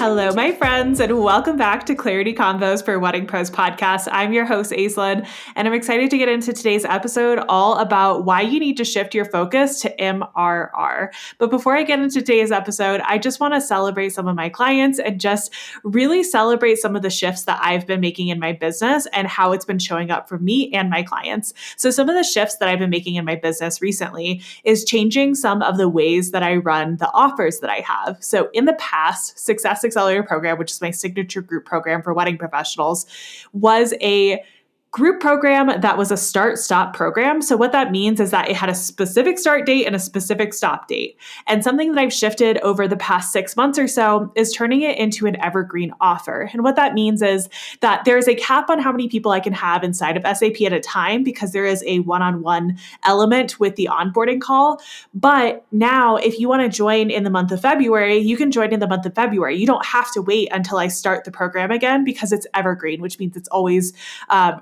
Hello, my friends, and welcome back to Clarity Convos for Wedding Pros podcast. I'm your host, Aislinn, and I'm excited to get into today's episode all about why you need to shift your focus to MRR. But before I get into today's episode, I just want to celebrate some of my clients and just really celebrate some of the shifts that I've been making in my business and how it's been showing up for me and my clients. So some of the shifts that I've been making in my business recently is changing some of the ways that I run the offers that I have. So in the past, Success Accelerator program, which is my signature group program for wedding professionals, was a group program that was a start-stop program. So what that means is that it had a specific start date and a specific stop date. And something that I've shifted over the past 6 months or so is turning it into an evergreen offer. And what that means is that there's a cap on how many people I can have inside of SAP at a time because there is a one-on-one element with the onboarding call. But now if you want to join in the month of February, you can join in the month of February. You don't have to wait until I start the program again because it's evergreen, which means it's always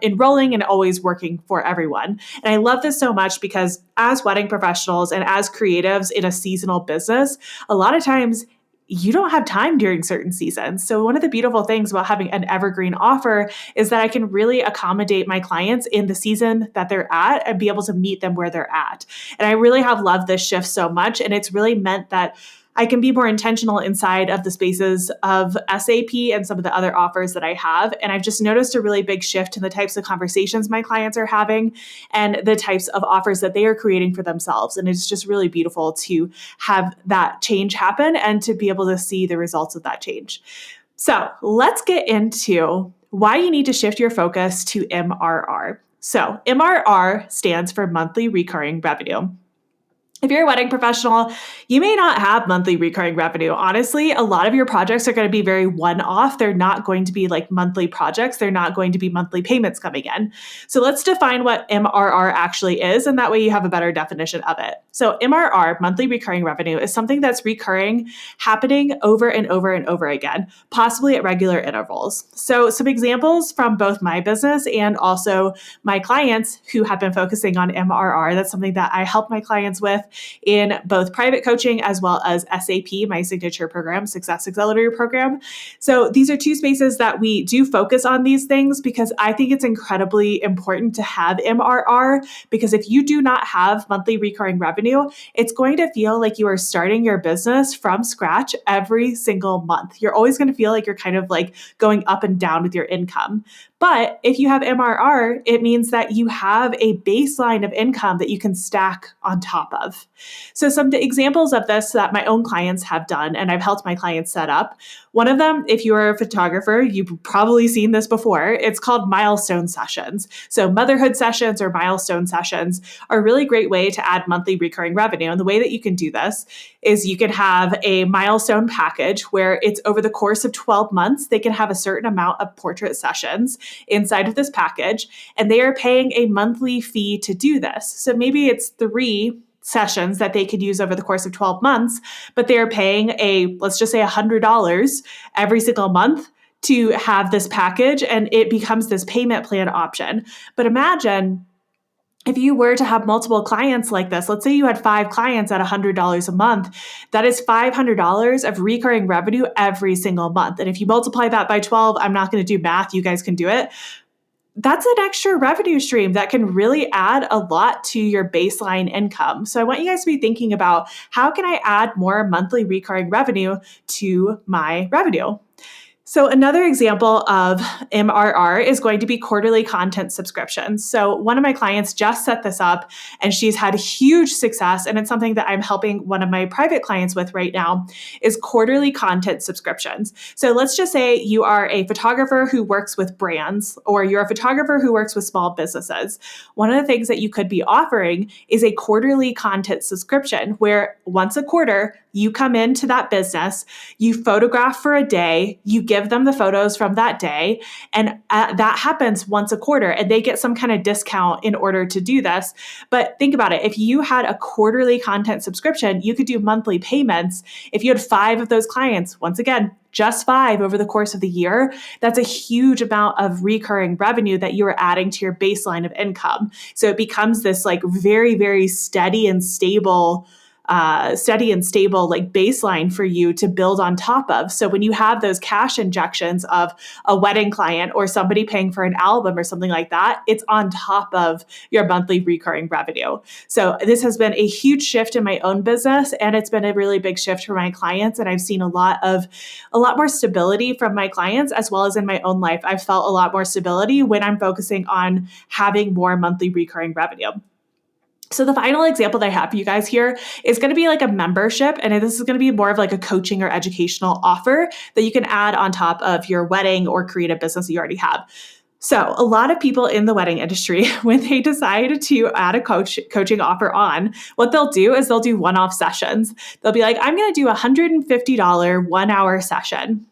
enrolling and always working for everyone. And I love this so much because as wedding professionals and as creatives in a seasonal business, a lot of times you don't have time during certain seasons. So one of the beautiful things about having an evergreen offer is that I can really accommodate my clients in the season that they're at and be able to meet them where they're at. And I really have loved this shift so much. And it's really meant that I can be more intentional inside of the spaces of SAP and some of the other offers that I have. And I've just noticed a really big shift in the types of conversations my clients are having and the types of offers that they are creating for themselves. And it's just really beautiful to have that change happen and to be able to see the results of that change. So let's get into why you need to shift your focus to MRR. So MRR stands for monthly recurring revenue. If you're a wedding professional, you may not have monthly recurring revenue. Honestly, a lot of your projects are going to be very one-off. They're not going to be like monthly projects. They're not going to be monthly payments coming in. So let's define what MRR actually is, and that way you have a better definition of it. So MRR, monthly recurring revenue, is something that's recurring, happening over and over and over again, possibly at regular intervals. So some examples from both my business and also my clients who have been focusing on MRR, that's something that I help my clients with in both private coaching as well as SAP, my signature program, Success Accelerator program. So these are two spaces that we do focus on these things because I think it's incredibly important to have MRR, because if you do not have monthly recurring revenue, it's going to feel like you are starting your business from scratch every single month. You're always going to feel like you're kind of like going up and down with your income. But if you have MRR, it means that you have a baseline of income that you can stack on top of. So some examples of this that my own clients have done, and I've helped my clients set up. One of them, if you're a photographer, you've probably seen this before. It's called milestone sessions. So motherhood sessions or milestone sessions are a really great way to add monthly recurring revenue. And the way that you can do this is you can have a milestone package where it's over the course of 12 months, they can have a certain amount of portrait sessions inside of this package, and they are paying a monthly fee to do this. So maybe it's 3 sessions that they could use over the course of 12 months, but they're paying let's just say $100 every single month to have this package, and it becomes this payment plan option. But imagine if you were to have multiple clients like this. Let's say you had 5 clients at $100 a month, that is $500 of recurring revenue every single month. And if you multiply that by 12, I'm not going to do math, you guys can do it. That's an extra revenue stream that can really add a lot to your baseline income. So I want you guys to be thinking about, how can I add more monthly recurring revenue to my revenue? So another example of MRR is going to be quarterly content subscriptions. So one of my clients just set this up and she's had huge success. And it's something that I'm helping one of my private clients with right now is quarterly content subscriptions. So let's just say you are a photographer who works with brands, or you're a photographer who works with small businesses. One of the things that you could be offering is a quarterly content subscription where once a quarter, you come into that business, you photograph for a day, you give them the photos from that day, and that happens once a quarter, and they get some kind of discount in order to do this. But think about it. If you had a quarterly content subscription, you could do monthly payments. If you had 5 of those clients, once again, just 5 over the course of the year, that's a huge amount of recurring revenue that you are adding to your baseline of income. So it becomes this like very, very steady and stable steady and stable like baseline for you to build on top of. So when you have those cash injections of a wedding client or somebody paying for an album or something like that, it's on top of your monthly recurring revenue. So this has been a huge shift in my own business, and it's been a really big shift for my clients. And I've seen a lot more stability from my clients, as well as in my own life. I've felt a lot more stability when I'm focusing on having more monthly recurring revenue. So the final example that I have for you guys here is going to be like a membership. And this is going to be more of like a coaching or educational offer that you can add on top of your wedding or creative business that you already have. So a lot of people in the wedding industry, when they decide to add a coaching offer on, what they'll do is they'll do one-off sessions. They'll be like, I'm going to do a $150 1-hour session.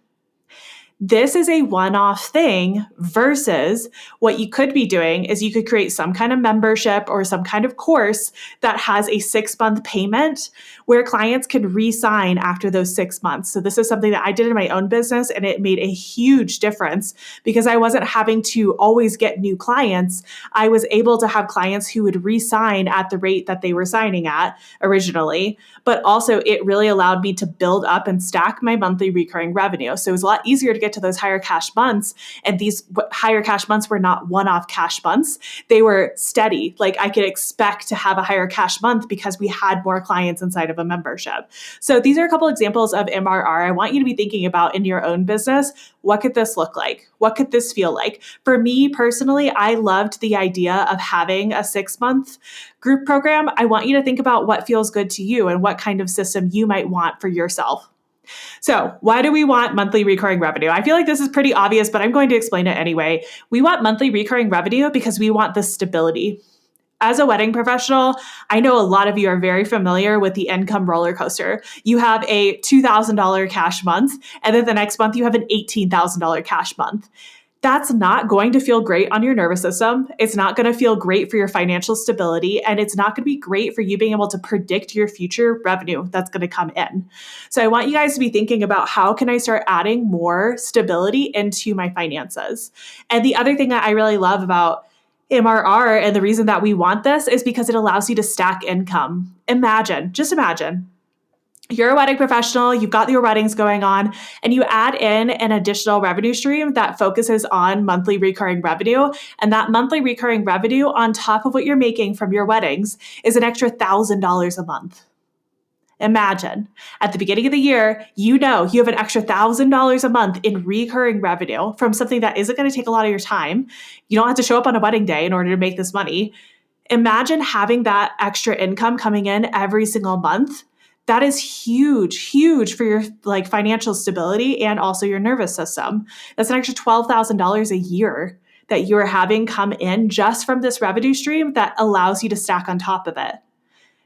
This is a one-off thing versus what you could be doing is you could create some kind of membership or some kind of course that has a 6-month payment where clients can re-sign after those 6 months. So this is something that I did in my own business, and it made a huge difference because I wasn't having to always get new clients. I was able to have clients who would re-sign at the rate that they were signing at originally, but also it really allowed me to build up and stack my monthly recurring revenue. So it was a lot easier to get to those higher cash months. And these higher cash months were not one-off cash months. They were steady. Like I could expect to have a higher cash month because we had more clients inside of a membership. So these are a couple examples of MRR I want you to be thinking about in your own business. What could this look like? What could this feel like? For me personally, I loved the idea of having a 6-month group program. I want you to think about what feels good to you and what kind of system you might want for yourself. So why do we want monthly recurring revenue? I feel like this is pretty obvious, but I'm going to explain it anyway. We want monthly recurring revenue because we want the stability. As a wedding professional, I know a lot of you are very familiar with the income roller coaster. You have a $2,000 cash month, and then the next month you have an $18,000 cash month. That's not going to feel great on your nervous system. It's not going to feel great for your financial stability, and it's not going to be great for you being able to predict your future revenue that's going to come in. So I want you guys to be thinking about how can I start adding more stability into my finances? And the other thing that I really love about MRR and the reason that we want this is because it allows you to stack income. Just imagine. You're a wedding professional, you've got your weddings going on, and you add in an additional revenue stream that focuses on monthly recurring revenue. And that monthly recurring revenue on top of what you're making from your weddings is an extra $1,000 a month. Imagine at the beginning of the year, you have an extra $1,000 a month in recurring revenue from something that isn't going to take a lot of your time. You don't have to show up on a wedding day in order to make this money. Imagine having that extra income coming in every single month. That is huge for your financial stability and also your nervous system. That's an extra $12,000 a year that you are having come in just from this revenue stream that allows you to stack on top of it.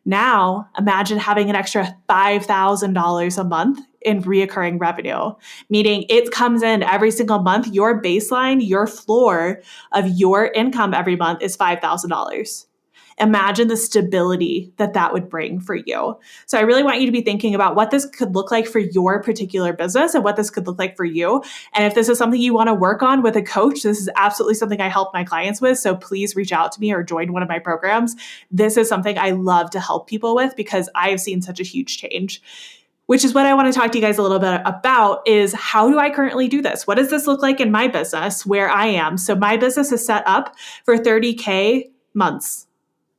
Now, imagine having an extra $5,000 a month in reoccurring revenue, meaning it comes in every single month. Your baseline, your floor of your income every month is $5,000. Imagine the stability that would bring for you. So I really want you to be thinking about what this could look like for your particular business and what this could look like for you. And if this is something you want to work on with a coach, this is absolutely something I help my clients with. So please reach out to me or join one of my programs. This is something I love to help people with because I've seen such a huge change. Which is what I want to talk to you guys a little bit about is how do I currently do this? What does this look like in my business where I am? So my business is set up for 30K months.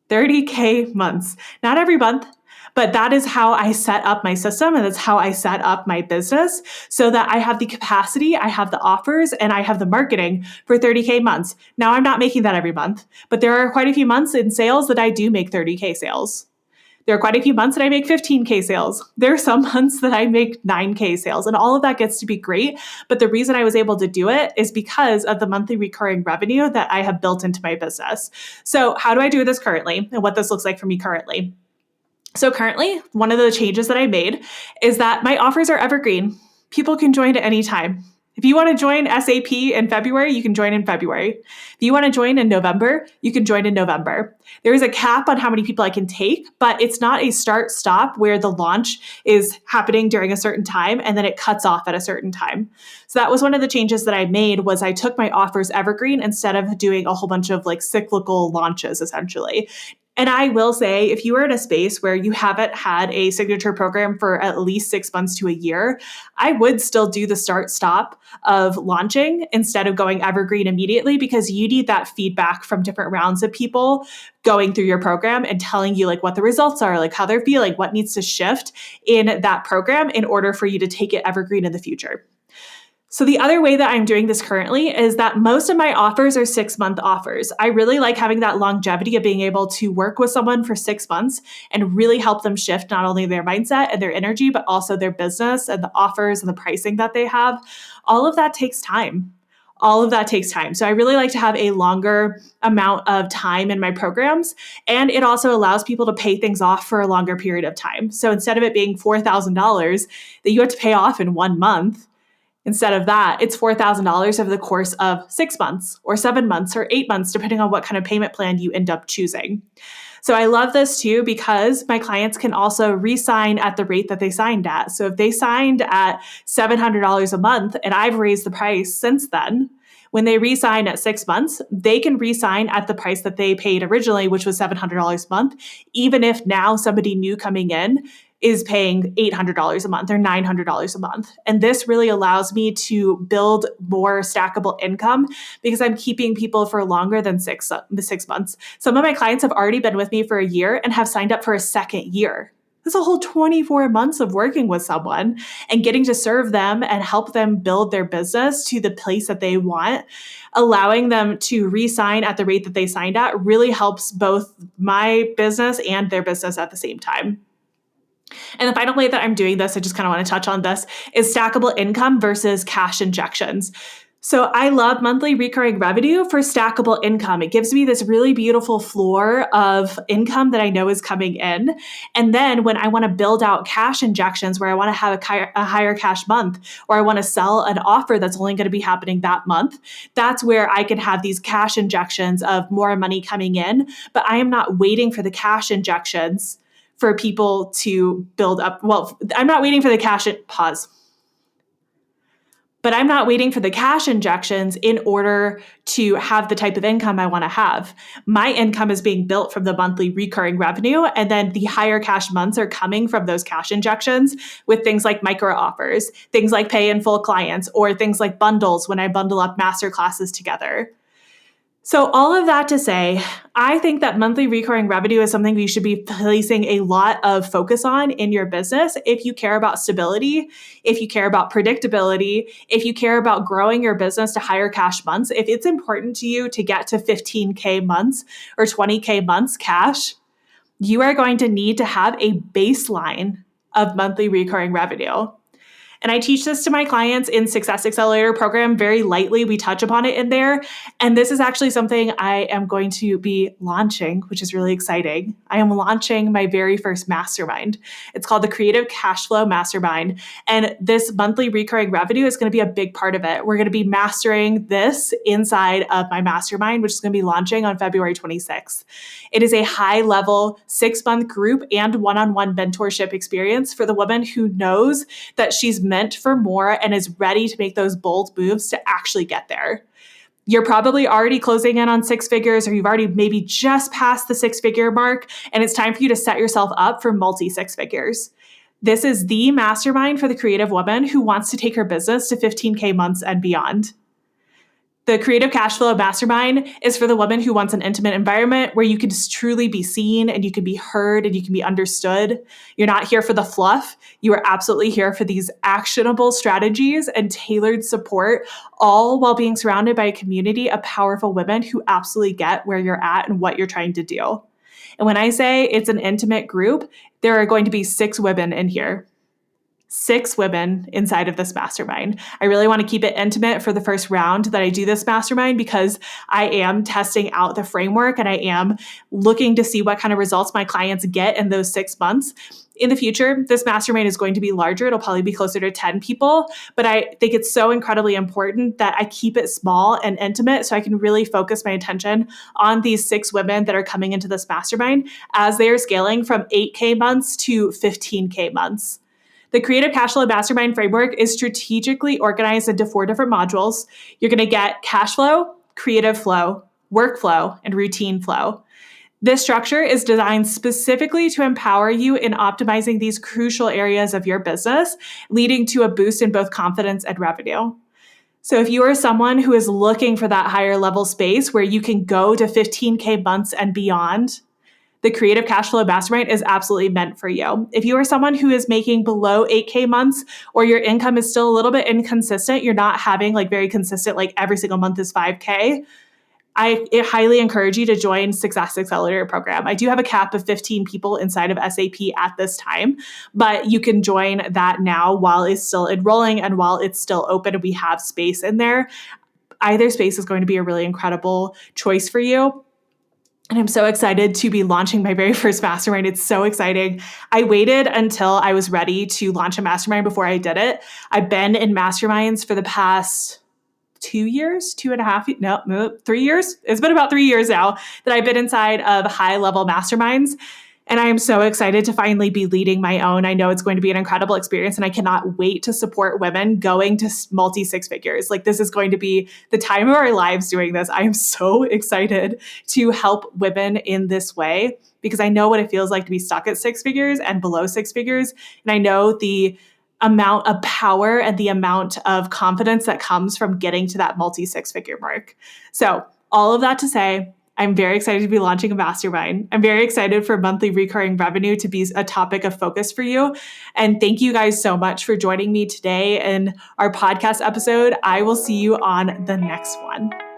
30K months, not every month, but that is how I set up my system. And that's how I set up my business so that I have the capacity, I have the offers, and I have the marketing for 30K months. Now I'm not making that every month, but there are quite a few months in sales that I do make 30K sales. There are quite a few months that I make 15K sales. There are some months that I make 9K sales, and all of that gets to be great. But the reason I was able to do it is because of the monthly recurring revenue that I have built into my business. So how do I do this currently and what this looks like for me currently? So currently, one of the changes that I made is that my offers are evergreen. People can join at any time. If you want to join SAP in February, you can join in February. If you want to join in November, you can join in November. There is a cap on how many people I can take, but it's not a start-stop where the launch is happening during a certain time and then it cuts off at a certain time. So that was one of the changes that I made was I took my offers evergreen instead of doing a whole bunch of cyclical launches, essentially. And I will say, if you are in a space where you haven't had a signature program for at least 6 months to a year, I would still do the start stop of launching instead of going evergreen immediately, because you need that feedback from different rounds of people going through your program and telling you like what the results are, like how they're feeling, what needs to shift in that program in order for you to take it evergreen in the future. So the other way that I'm doing this currently is that most of my offers are 6-month offers. I really like having that longevity of being able to work with someone for 6 months and really help them shift not only their mindset and their energy, but also their business and the offers and the pricing that they have. All of that takes time. All of that takes time. So I really like to have a longer amount of time in my programs. And it also allows people to pay things off for a longer period of time. So instead of it being $4,000 that you have to pay off in 1 month, instead of that, it's $4,000 over the course of 6 months or 7 months or 8 months, depending on what kind of payment plan you end up choosing. So I love this too, because my clients can also re-sign at the rate that they signed at. So if they signed at $700 a month and I've raised the price since then, when they re-sign at 6 months, they can re-sign at the price that they paid originally, which was $700 a month, even if now somebody new coming in is paying $800 a month or $900 a month. And this really allows me to build more stackable income because I'm keeping people for longer than 6 months. Some of my clients have already been with me for a year and have signed up for a second year. That's a whole 24 months of working with someone and getting to serve them and help them build their business to the place that they want. Allowing them to re-sign at the rate that they signed at really helps both my business and their business at the same time. And the final way that I'm doing this, I just kind of want to touch on this, is stackable income versus cash injections. So I love monthly recurring revenue for stackable income. It gives me this really beautiful floor of income that I know is coming in. And then when I want to build out cash injections, where I want to have a higher cash month, or I want to sell an offer that's only going to be happening that month, that's where I can have these cash injections of more money coming in. But I am not waiting for the cash injections for people to build up. Well, I'm not waiting for the cash, pause. But I'm not waiting for the cash injections in order to have the type of income I want to have. My income is being built from the monthly recurring revenue, and then the higher cash months are coming from those cash injections with things like micro offers, things like pay in full clients, or things like bundles when I bundle up master classes together. So all of that to say, I think that monthly recurring revenue is something you should be placing a lot of focus on in your business if you care about stability, if you care about predictability, if you care about growing your business to higher cash months. If it's important to you to get to 15K months or 20K months cash, you are going to need to have a baseline of monthly recurring revenue. And I teach this to my clients in Success Accelerator program very lightly. We touch upon it in there. And this is actually something I am going to be launching, which is really exciting. I am launching my very first mastermind. It's called the Creative Cash Flow Mastermind. And this monthly recurring revenue is going to be a big part of it. We're going to be mastering this inside of my mastermind, which is going to be launching on February 26th. It is a high-level 6-month group and one-on-one mentorship experience for the woman who knows that she's meant for more and is ready to make those bold moves to actually get there. You're probably already closing in on 6 figures, or you've already maybe just passed the 6-figure mark, and it's time for you to set yourself up for multi-6 figures. This is the mastermind for the creative woman who wants to take her business to 15K months and beyond. The Creative Cash Flow Mastermind is for the woman who wants an intimate environment where you can just truly be seen and you can be heard and you can be understood. You're not here for the fluff. You are absolutely here for these actionable strategies and tailored support, all while being surrounded by a community of powerful women who absolutely get where you're at and what you're trying to do. And when I say it's an intimate group, there are going to be 6 women in here. 6 women inside of this mastermind. I really want to keep it intimate for the first round that I do this mastermind, because I am testing out the framework and I am looking to see what kind of results my clients get in those 6 months. In the future, this mastermind is going to be larger. It'll probably be closer to 10 people, but I think it's so incredibly important that I keep it small and intimate so I can really focus my attention on these 6 women that are coming into this mastermind as they are scaling from 8K months to 15K months. The Creative Cash Flow Mastermind framework is strategically organized into 4 different modules. You're going to get cash flow, creative flow, workflow, and routine flow. This structure is designed specifically to empower you in optimizing these crucial areas of your business, leading to a boost in both confidence and revenue. So if you are someone who is looking for that higher level space where you can go to 15K months and beyond, the Creative Cash Flow Mastermind is absolutely meant for you. If you are someone who is making below 8K months, or your income is still a little bit inconsistent, you're not having like very consistent, like every single month is 5K, I highly encourage you to join Success Accelerator program. I do have a cap of 15 people inside of SAP at this time, but you can join that now while it's still enrolling and while it's still open and we have space in there. Either space is going to be a really incredible choice for you. And I'm so excited to be launching my very first mastermind. It's so exciting. I waited until I was ready to launch a mastermind before I did it. I've been in masterminds for the past 2 years, 3 years. It's been about 3 years now that I've been inside of high level masterminds. And I am so excited to finally be leading my own. I know it's going to be an incredible experience and I cannot wait to support women going to multi six figures. Like this is going to be the time of our lives doing this. I am so excited to help women in this way because I know what it feels like to be stuck at six figures and below six figures. And I know the amount of power and the amount of confidence that comes from getting to that multi six figure mark. So all of that to say, I'm very excited to be launching a mastermind. I'm very excited for monthly recurring revenue to be a topic of focus for you. And thank you guys so much for joining me today in our podcast episode. I will see you on the next one.